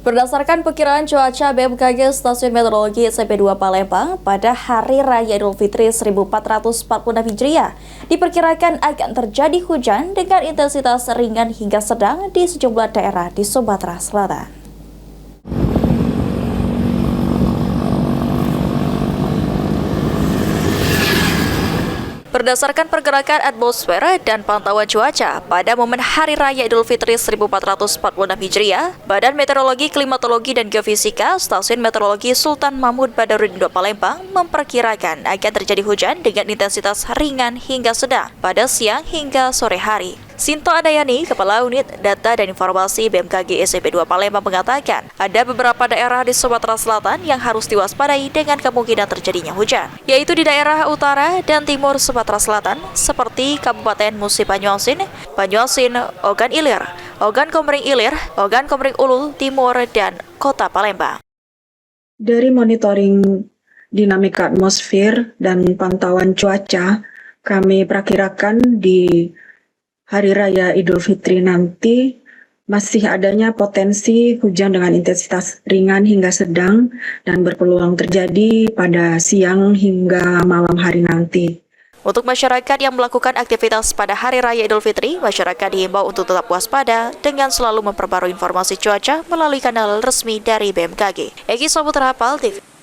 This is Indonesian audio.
Berdasarkan perkiraan cuaca BMKG Stasiun Meteorologi SMP2 Palembang, pada Hari Raya Idul Fitri 1446 Hijriah, diperkirakan akan terjadi hujan dengan intensitas ringan hingga sedang di sejumlah daerah di Sumatera Selatan. Berdasarkan pergerakan atmosfer dan pantauan cuaca, pada momen Hari Raya Idul Fitri 1446 Hijriah, Badan Meteorologi, Klimatologi, dan Geofisika Stasiun Meteorologi Sultan Mahmud Badarudin II Palembang memperkirakan akan terjadi hujan dengan intensitas ringan hingga sedang pada siang hingga sore hari. Sinto Adayani, Kepala Unit Data dan Informasi BMKG SMP2 Palembang mengatakan, ada beberapa daerah di Sumatera Selatan yang harus diwaspadai dengan kemungkinan terjadinya hujan, yaitu di daerah utara dan timur Sumatera Selatan, seperti Kabupaten Musi Banyuasin, Ogan Ilir, Ogan Komering Ilir, Ogan Komering Ulu Timur, dan Kota Palembang. Dari monitoring dinamika atmosfer dan pantauan cuaca, kami perkirakan di Hari Raya Idul Fitri nanti masih adanya potensi hujan dengan intensitas ringan hingga sedang dan berpeluang terjadi pada siang hingga malam hari nanti. Untuk masyarakat yang melakukan aktivitas pada Hari Raya Idul Fitri, masyarakat diimbau untuk tetap waspada dengan selalu memperbarui informasi cuaca melalui kanal resmi dari BMKG. Egi Saputra, PAL TV.